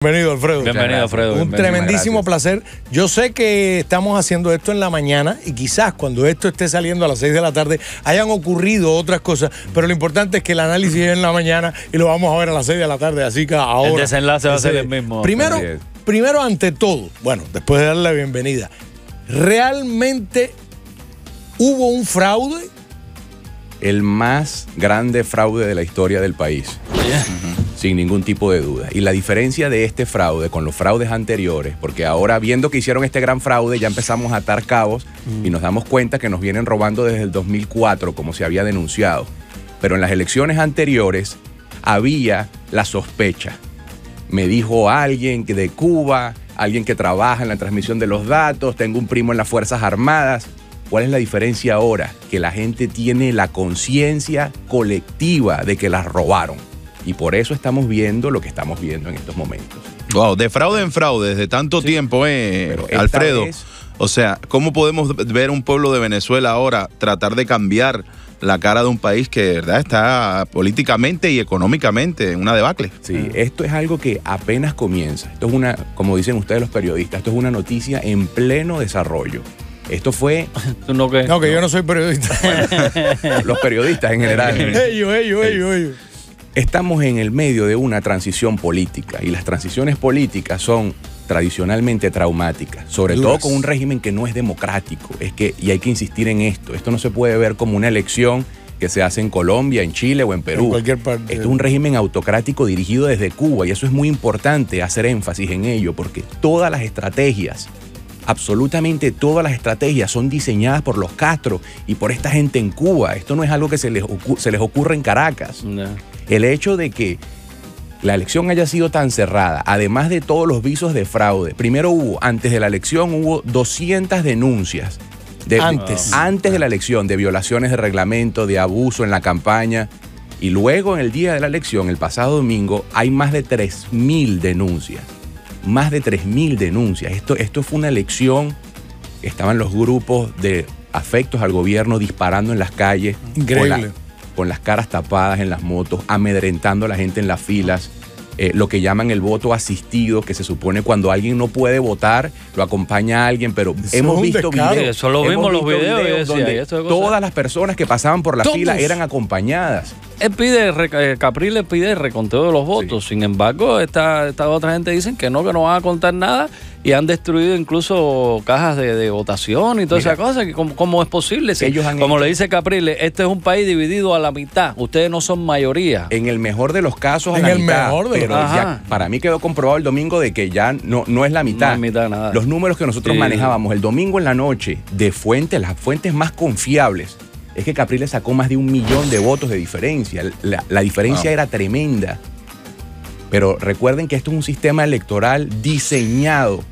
Bienvenido, Alfredo. Bienvenido, Alfredo. Un tremendísimo placer. Yo sé que estamos haciendo esto en la mañana y quizás cuando esto esté saliendo a las 6 de la tarde hayan ocurrido otras cosas, pero lo importante es que el análisis es en la mañana y lo vamos a ver a las 6 de la tarde, así que ahora... El desenlace va a ser el mismo. Primero, ante todo, bueno, después de darle la bienvenida, ¿realmente hubo un fraude? El más grande fraude de la historia del país. Sin ningún tipo de duda. Y la diferencia de este fraude con los fraudes anteriores, porque ahora viendo que hicieron este gran fraude ya empezamos a atar cabos y nos damos cuenta que nos vienen robando desde el 2004, como se había denunciado. Pero en las elecciones anteriores había la sospecha. Me dijo alguien que de Cuba, alguien que trabaja en la transmisión de los datos, tengo un primo en las Fuerzas Armadas. ¿Cuál es la diferencia ahora? Que la gente tiene la conciencia colectiva de que las robaron. Y por eso estamos viendo lo que estamos viendo en estos momentos. Wow, de fraude en fraude, desde tanto tiempo, Alfredo. O sea, ¿cómo podemos ver un pueblo de Venezuela ahora tratar de cambiar la cara de un país que de verdad está políticamente y económicamente en una debacle? Sí, esto es algo que apenas comienza. Esto es una, como dicen ustedes los periodistas, esto es una noticia en pleno desarrollo. Esto fue... ¿Tú no qué? No, que yo no soy periodista. Bueno, los periodistas en general. ellos. Estamos en el medio de una transición política y las transiciones políticas son tradicionalmente traumáticas, sobre todo con un régimen que no es democrático. Y hay que insistir en esto. Esto no se puede ver como una elección que se hace en Colombia, en Chile o en Perú. En cualquier parte. Esto es un régimen autocrático dirigido desde Cuba y eso es muy importante hacer énfasis en ello porque todas las estrategias, absolutamente todas las estrategias son diseñadas por los Castro y por esta gente en Cuba. Esto no es algo que se les ocurre en Caracas. No. El hecho de que la elección haya sido tan cerrada, además de todos los visos de fraude, primero antes de la elección hubo 200 denuncias. Antes de la elección, de violaciones de reglamento, de abuso en la campaña. Y luego en el día de la elección, el pasado domingo, hay más de 3.000 denuncias. Más de 3.000 denuncias. Esto fue una elección. Estaban los grupos de afectos al gobierno disparando en las calles. Increíble. Con las caras tapadas en las motos, amedrentando a la gente en las filas. Lo que llaman el voto asistido, que se supone cuando alguien no puede votar, lo acompaña a alguien, pero hemos visto videos. Eso lo vimos los videos donde todas las personas que pasaban por la fila eran acompañadas. Capriles pide el reconteo de los votos. Sí. Sin embargo, esta otra gente dicen que no van a contar nada y han destruido incluso cajas de votación y toda esa cosa. ¿Cómo es posible? Si, como le dice Capriles, este es un país dividido a la mitad. Ustedes no son mayoría. En el mejor de los casos, a la mitad. Pero ya, para mí quedó comprobado el domingo de que ya no es la mitad. No es mitad nada. Los números que nosotros manejábamos el domingo en la noche de las fuentes más confiables, es que Capriles sacó más de 1 millón de votos de diferencia. La diferencia era tremenda. Pero recuerden que esto es un sistema electoral diseñado.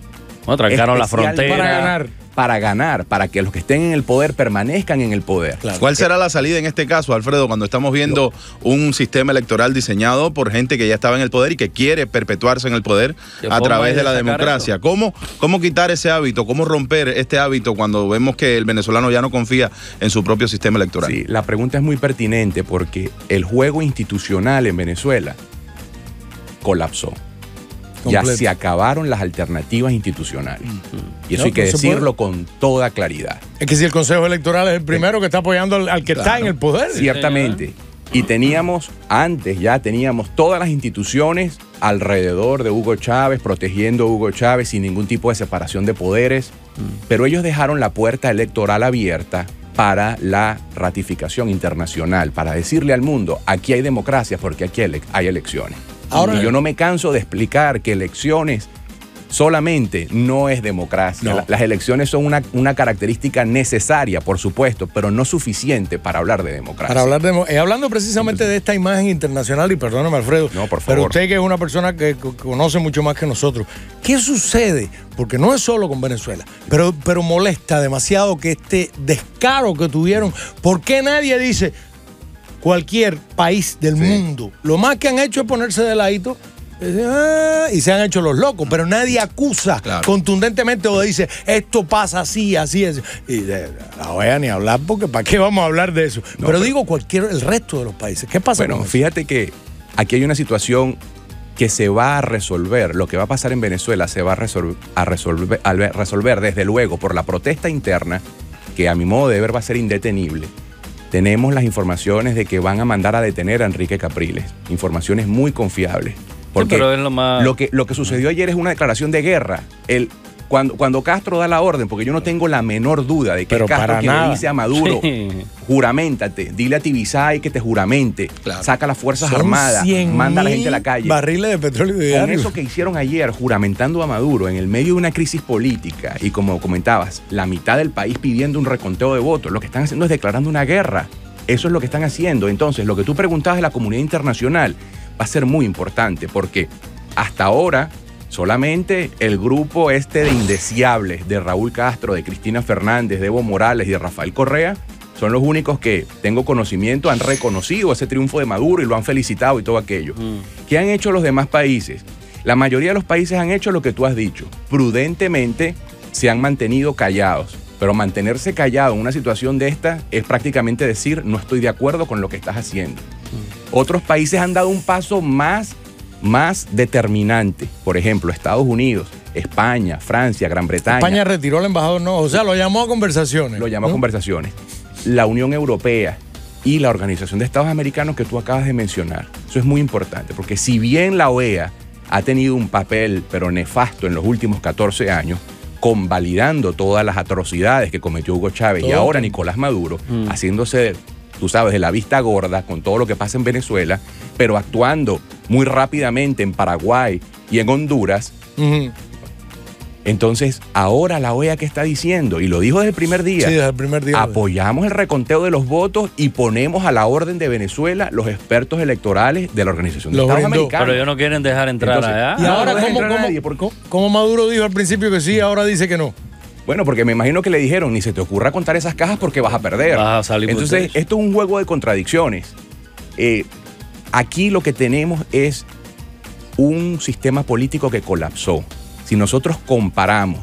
Trancaron la frontera. Para ganar, para que los que estén en el poder permanezcan en el poder. Claro. ¿Cuál será la salida en este caso, Alfredo, cuando estamos viendo un sistema electoral diseñado por gente que ya estaba en el poder y que quiere perpetuarse en el poder a través de la democracia? ¿Cómo quitar ese hábito? ¿Cómo romper este hábito cuando vemos que el venezolano ya no confía en su propio sistema electoral? Sí, la pregunta es muy pertinente porque el juego institucional en Venezuela colapsó. Ya se acabaron las alternativas institucionales. Y eso hay que decirlo con toda claridad. Es que si el Consejo Electoral es el primero que está apoyando al que está en el poder. Ciertamente. Y teníamos todas las instituciones alrededor de Hugo Chávez, protegiendo a Hugo Chávez sin ningún tipo de separación de poderes. Pero ellos dejaron la puerta electoral abierta para la ratificación internacional, para decirle al mundo, aquí hay democracia porque aquí hay elecciones. Y yo no me canso de explicar que elecciones solamente no es democracia. No. Las elecciones son una característica necesaria, por supuesto, pero no suficiente para hablar de democracia. Hablando precisamente de esta imagen internacional, y perdóname, Alfredo, no, por favor. pero usted que es una persona que conoce mucho más que nosotros, ¿qué sucede? Porque no es solo con Venezuela, pero molesta demasiado que este descaro que tuvieron. ¿Por qué nadie dice... Cualquier país del mundo, lo más que han hecho es ponerse de ladito y se han hecho los locos, pero nadie acusa contundentemente o dice esto pasa así. Y la voy a ni hablar porque ¿para qué vamos a hablar de eso? Pero digo el resto de los países. ¿Qué pasa? Bueno, fíjate que aquí hay una situación que se va a resolver, lo que va a pasar en Venezuela se va a resolver desde luego por la protesta interna, que a mi modo de ver va a ser indetenible. Tenemos las informaciones de que van a mandar a detener a Enrique Capriles, informaciones muy confiables. Porque sí, pero es lo que sucedió ayer es una declaración de guerra. Cuando Castro da la orden, porque yo no tengo la menor duda de que pero Castro que le dice a Maduro, sí, juramentate, dile a Tibisay que te juramente, claro, saca las Fuerzas Son Armadas, manda a la gente a la calle. Barriles de petróleo Con diario. eso que hicieron ayer, juramentando a Maduro en el medio de una crisis política y como comentabas, la mitad del país pidiendo un reconteo de votos, lo que están haciendo es declarando una guerra. Eso es lo que están haciendo. Entonces, lo que tú preguntabas de la comunidad internacional va a ser muy importante porque hasta ahora solamente el grupo de indeseables de Raúl Castro, de Cristina Fernández, de Evo Morales y de Rafael Correa son los únicos que tengo conocimiento, han reconocido ese triunfo de Maduro y lo han felicitado y todo aquello. ¿Qué han hecho los demás países? La mayoría de los países han hecho lo que tú has dicho. Prudentemente se han mantenido callados. Pero mantenerse callado en una situación de esta es prácticamente decir no estoy de acuerdo con lo que estás haciendo. Otros países han dado un paso más determinante. Por ejemplo, Estados Unidos, España, Francia, Gran Bretaña. España retiró al embajador, no, o sea, lo llamó a conversaciones. Lo llamó a conversaciones. La Unión Europea y la Organización de Estados Americanos que tú acabas de mencionar. Eso es muy importante, porque si bien la OEA ha tenido un papel, pero nefasto en los últimos 14 años, convalidando todas las atrocidades que cometió Hugo Chávez y ahora Nicolás Maduro, haciéndose, tú sabes, de la vista gorda con todo lo que pasa en Venezuela, pero actuando muy rápidamente en Paraguay y en Honduras. Entonces, ahora la OEA, ¿qué está diciendo? Y lo dijo desde el primer día. Sí, desde el primer día. Apoyamos el reconteo de los votos y ponemos a la orden de Venezuela los expertos electorales de la Organización de Estados Americanos. Pero ellos no quieren dejar entrar allá. Y ahora, ¿cómo? ¿cómo Maduro dijo al principio que sí, ahora dice que no? Bueno, porque me imagino que le dijeron, ni se te ocurra contar esas cajas porque vas a perder. Vas a salir. Entonces, esto es un juego de contradicciones. Aquí lo que tenemos es un sistema político que colapsó. Si nosotros comparamos,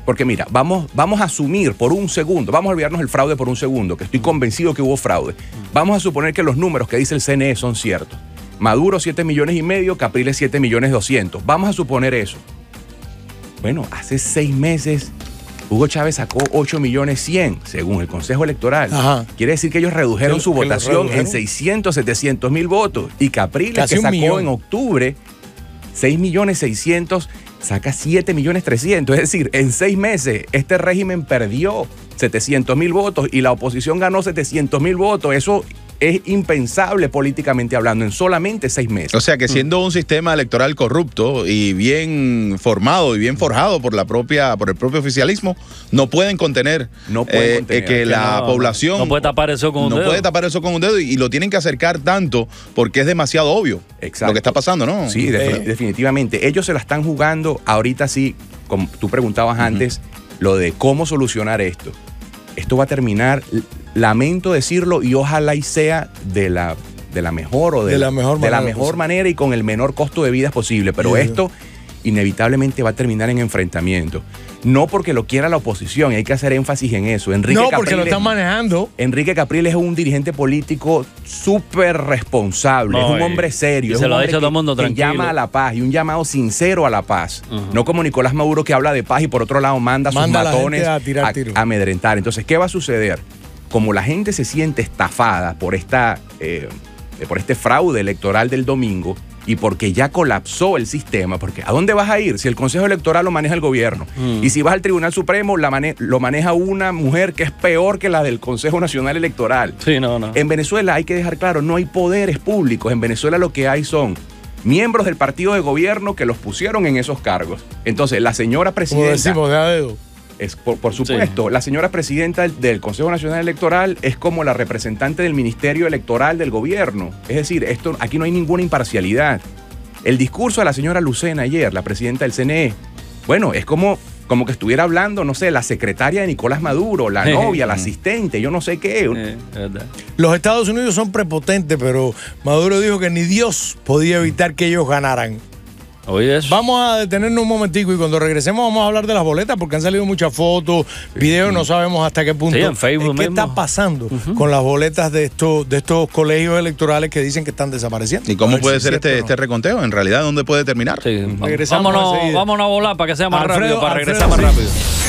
porque mira, vamos a asumir por un segundo, vamos a olvidarnos del fraude por un segundo, que estoy convencido que hubo fraude. Vamos a suponer que los números que dice el CNE son ciertos. Maduro 7,5 millones, Capriles 7,2 millones. Vamos a suponer eso. Bueno, hace 6 meses Hugo Chávez sacó 8,1 millones, según el Consejo Electoral. Ajá. Quiere decir que ellos redujeron su votación en 600, 700 mil votos. Y Capriles, casi que sacó en octubre 6,6 millones, saca 7,3 millones. Es decir, en 6 meses este régimen perdió 700,000 votos y la oposición ganó 700,000 votos. Eso es impensable políticamente hablando en solamente 6 meses. O sea que siendo un sistema electoral corrupto y bien formado y bien forjado por el propio oficialismo, no pueden contener, que la población no puede tapar eso con un dedo. No puede tapar eso con un dedo y lo tienen que acercar tanto porque es demasiado obvio. Exacto. Lo que está pasando, ¿no? Sí, definitivamente. Ellos se la están jugando ahorita sí, como tú preguntabas antes, lo de cómo solucionar esto. Esto va a terminar, lamento decirlo, y ojalá y sea de la mejor manera y con el menor costo de vida posible. Pero esto inevitablemente va a terminar en enfrentamiento. No porque lo quiera la oposición, y hay que hacer énfasis en eso. Porque lo están manejando. Enrique Capriles es un dirigente político súper responsable, es un hombre serio. Se lo ha dicho todo el mundo que tranquilo. llama a la paz y un llamado sincero a la paz. No como Nicolás Maduro, que habla de paz y por otro lado manda a sus matones a tirar tiros. A amedrentar. Entonces, ¿qué va a suceder? Como la gente se siente estafada por este fraude electoral del domingo, y porque ya colapsó el sistema, porque ¿a dónde vas a ir si el Consejo Electoral lo maneja el gobierno? Y si vas al Tribunal Supremo, lo maneja una mujer que es peor que la del Consejo Nacional Electoral. Sí, no. En Venezuela hay que dejar claro, no hay poderes públicos. En Venezuela lo que hay son miembros del partido de gobierno que los pusieron en esos cargos. Entonces, la señora presidenta... Como decimos, de a dedo. Por supuesto, la señora presidenta del Consejo Nacional Electoral es como la representante del Ministerio Electoral del gobierno. Es decir, aquí no hay ninguna imparcialidad. El discurso de la señora Lucena ayer, la presidenta del CNE, bueno, es como que estuviera hablando, no sé, la secretaria de Nicolás Maduro, la novia, la asistente, yo no sé qué. Los Estados Unidos son prepotentes, pero Maduro dijo que ni Dios podía evitar que ellos ganaran. Oye, eso. Vamos a detenernos un momentico y cuando regresemos vamos a hablar de las boletas porque han salido muchas fotos, videos, no sabemos hasta qué punto. Sí, en Facebook ¿Qué mismo está pasando con las boletas de estos colegios electorales que dicen que están desapareciendo? ¿Y cómo puede ser este este reconteo? En realidad, ¿dónde puede terminar? Sí. Regresamos Vámonos enseguida. a volar para que sea más Alfredo, rápido, para regresar Alfredo, más sí. rápido.